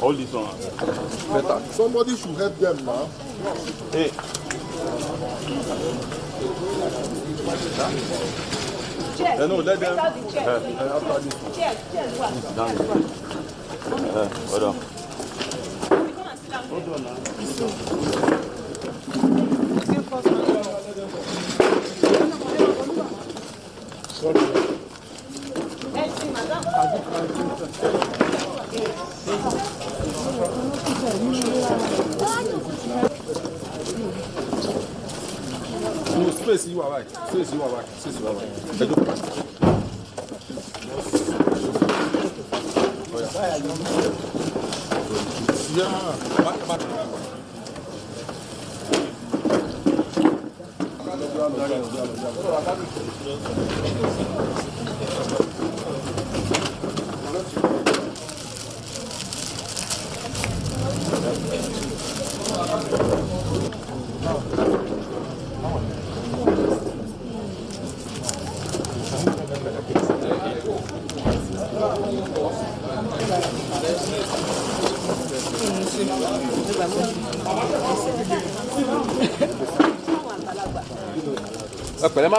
Hold this one. Better. Somebody should help them now. Hey. No, let them. After this one. Hold on. Hold on now. No space, you are right. Space, you are right. Space, you are right. Yeah.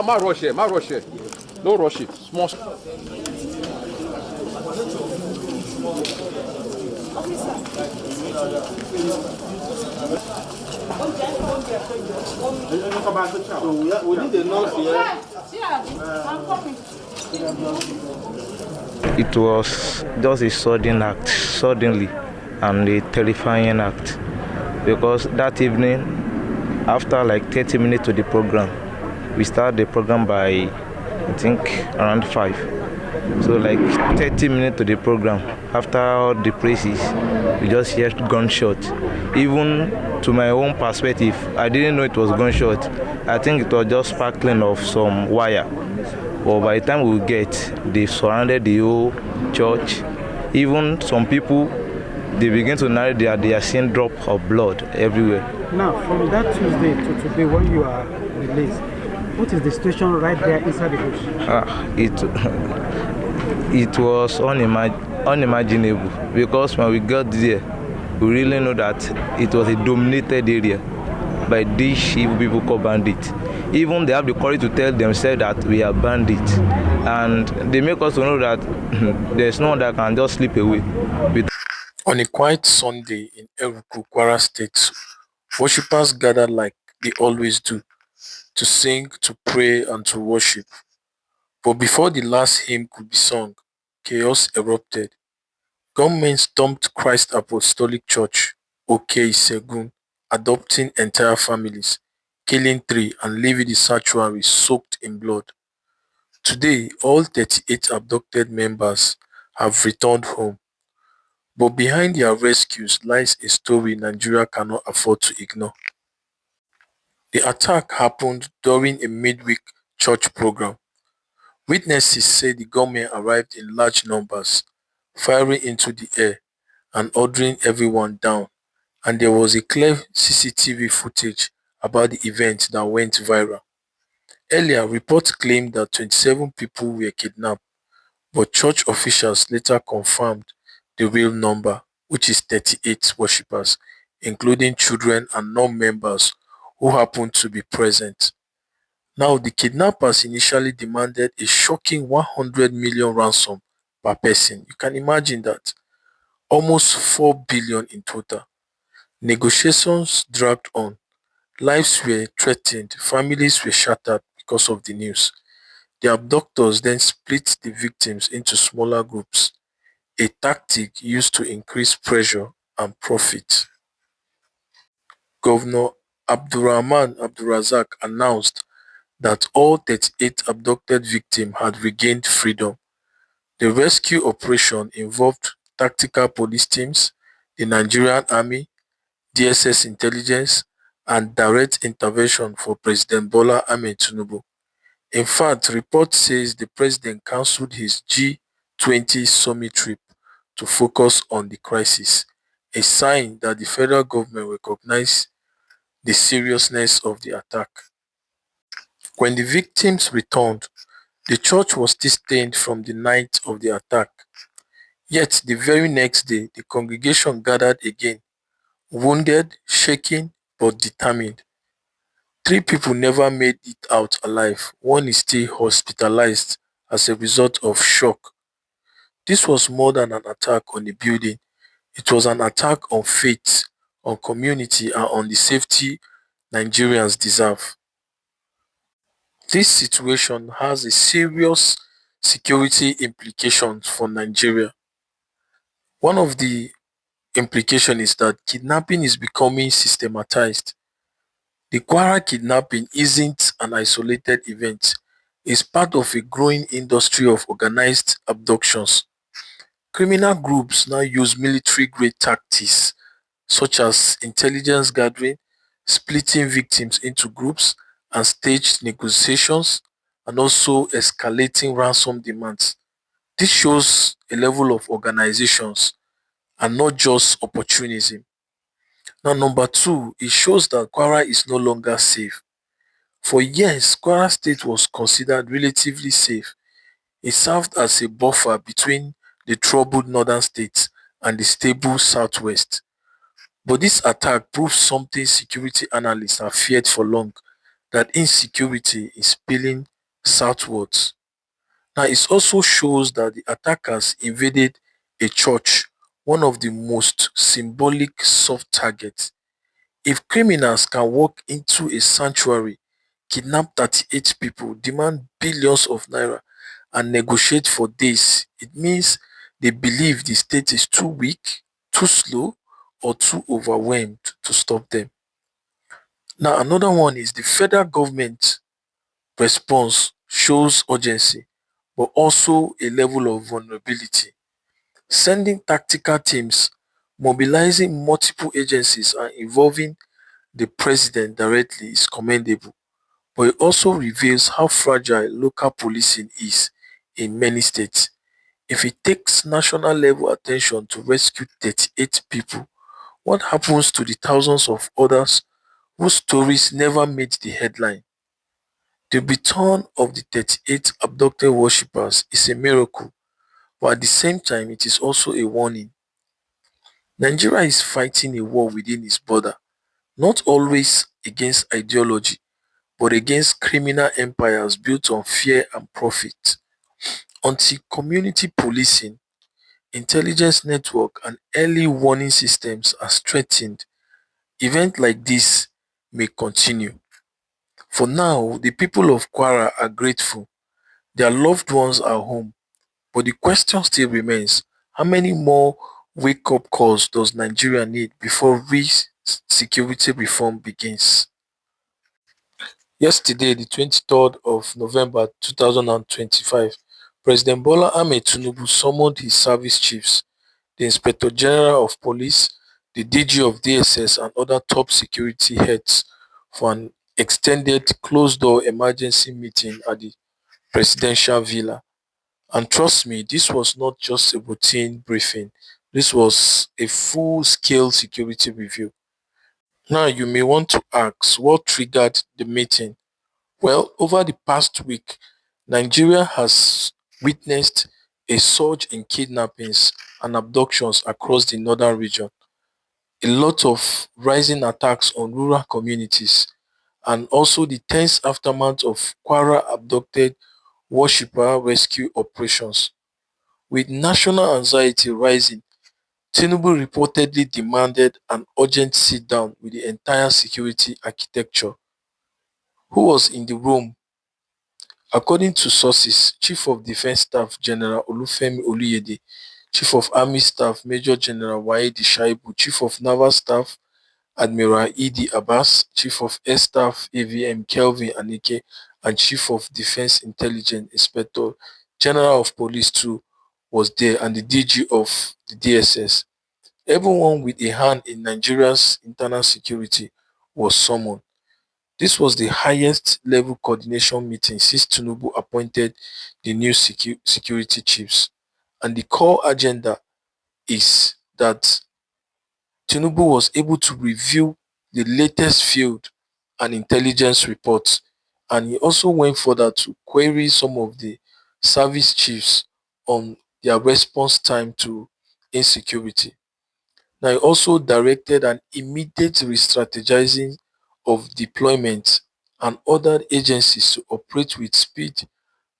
Ma rush here. No rush it. Small. So we need a nurse here. It was just a sudden act, suddenly, and a terrifying act, because that evening, after like 30 minutes to the program, we started the program by, I think, around 5. So like 30 minutes to the program, after all the praises, we just heard gunshot. Even to my own perspective, I didn't know it was gunshot. I think it was just sparkling of some wire. But by the time we get, they surrounded the whole church. Even some people, they begin to narrate that they are seeing drop of blood everywhere. Now, from that Tuesday to today, when you are released, what is the situation right there inside the bush? It was unimaginable, because when we got there, we really know that it was a dominated area by these evil people called bandits. Even they have the courage to tell themselves that we are bandits, and they make us to know that there's no one that can just slip away. On a quiet Sunday in Eruku, Kwara State, worshippers gathered like they always do, to sing, to pray, and to worship. But before the last hymn could be sung, chaos erupted. Gunmen stormed Christ Apostolic Church, OK Segun, adopting entire families, killing 3 and leaving the sanctuary soaked in blood. Today, all 38 abducted members have returned home. But behind their rescues lies a story Nigeria cannot afford to ignore. The attack happened during a midweek church program. Witnesses say the gunmen arrived in large numbers, firing into the air and ordering everyone down, and there was a clear CCTV footage about the event that went viral. Earlier, reports claimed that 27 people were kidnapped, but church officials later confirmed the real number, which is 38 worshippers, including children and non-members who happened to be present. Now, the kidnappers initially demanded a shocking 100 million ransom per person. You can imagine that. Almost 4 billion in total. Negotiations dragged on. Lives were threatened. Families were shattered because of the news. The abductors then split the victims into smaller groups, a tactic used to increase pressure and profit. Governor Abdurrahman Abdulrazak announced that all 38 abducted victims had regained freedom. The rescue operation involved tactical police teams, the Nigerian Army, DSS intelligence, and direct intervention for President Bola Ahmed Tinubu. In fact, report says the president cancelled his G20 summit trip to focus on the crisis, a sign that the federal government recognized the seriousness of the attack. When the victims returned, the church was still stained from the night of the attack. Yet the very next day, the congregation gathered again, wounded, shaken, but determined. Three people never made it out alive. One is still hospitalized as a result of shock. This was more than an attack on a building. It was an attack on faith, on community, and on the safety Nigerians deserve. This situation has a serious security implications for Nigeria. One of the implications is that kidnapping is becoming systematized. The Kwara kidnapping isn't an isolated event. It's part of a growing industry of organized abductions. Criminal groups now use military-grade tactics such as intelligence gathering, splitting victims into groups, and staged negotiations, and also escalating ransom demands. This shows a level of organizations and not just opportunism. Now, number two, it shows that Kwara is no longer safe. For years, Kwara State was considered relatively safe. It served as a buffer between the troubled northern states and the stable southwest. But this attack proves something security analysts have feared for long, that insecurity is spilling southwards. Now, it also shows that the attackers invaded a church, one of the most symbolic soft targets. If criminals can walk into a sanctuary, kidnap 38 people, demand billions of naira, and negotiate for days, it means they believe the state is too weak, too slow, or too overwhelmed to stop them. Now, another one is the federal government response shows urgency, but also a level of vulnerability. Sending tactical teams, mobilizing multiple agencies, and involving the president directly is commendable, but it also reveals how fragile local policing is in many states. If it takes national level attention to rescue 38 people, what happens to the thousands of others whose stories never made the headline? The return of the 38 abducted worshippers is a miracle, but at the same time, it is also a warning. Nigeria is fighting a war within its border, not always against ideology, but against criminal empires built on fear and profit. Until community policing, intelligence network, and early warning systems are strengthened, events like this may continue. For now, the people of Kwara are grateful. Their loved ones are home. But the question still remains, how many more wake-up calls does Nigeria need before real security reform begins? Yesterday, the 23rd of November 2025, President Bola Ahmed Tinubu summoned his service chiefs, the Inspector General of Police, the DG of DSS, and other top security heads for an extended closed-door emergency meeting at the presidential villa. And trust me, this was not just a routine briefing. This was a full-scale security review. Now, you may want to ask, what triggered the meeting? Well, over the past week, Nigeria has witnessed a surge in kidnappings and abductions across the northern region. A lot of rising attacks on rural communities, and also the tense aftermath of Kwara abducted worshipper rescue operations. With national anxiety rising, Tinubu reportedly demanded an urgent sit-down with the entire security architecture. Who was in the room? According to sources, Chief of Defense Staff General Olufemi Oluyede, Chief of Army Staff Major General Waidi Shaibu, Chief of Naval Staff Admiral Idi Abbas, Chief of Air Staff AVM Kelvin Anike, and Chief of Defense Intelligence Inspector General of Police too was there, and the DG of the DSS. Everyone with a hand in Nigeria's internal security was summoned. This was the highest level coordination meeting since Tinubu appointed the new security chiefs. And the core agenda is that Tinubu was able to review the latest field and intelligence reports, and he also went further to query some of the service chiefs on their response time to insecurity. Now, he also directed an immediate re-strategizing of deployment and ordered agencies to operate with speed,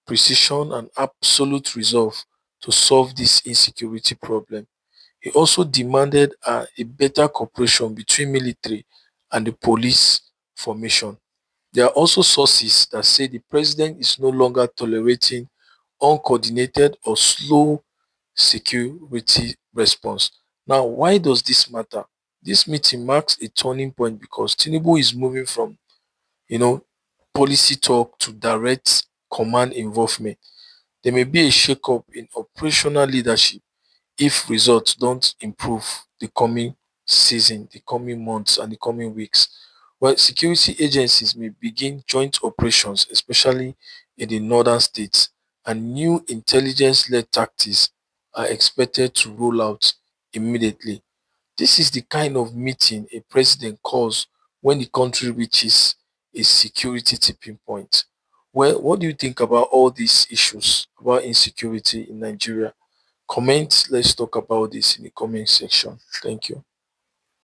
precision, and absolute resolve to solve this insecurity problem. He also demanded a better cooperation between military and the police formation. There are also sources that say the president is no longer tolerating uncoordinated or slow security response. Now, why does this matter? This meeting marks a turning point because Tinubu is moving from, you know, policy talk to direct command involvement. There may be a shakeup in operational leadership if results don't improve the coming season, the coming months, and the coming weeks. Well, security agencies may begin joint operations, especially in the northern states, and new intelligence led tactics are expected to roll out immediately. This is the kind of meeting a president calls when the country reaches a security tipping point. Well, what do you think about all these issues about insecurity in Nigeria? Comment, let's talk about this in the comment section. Thank you.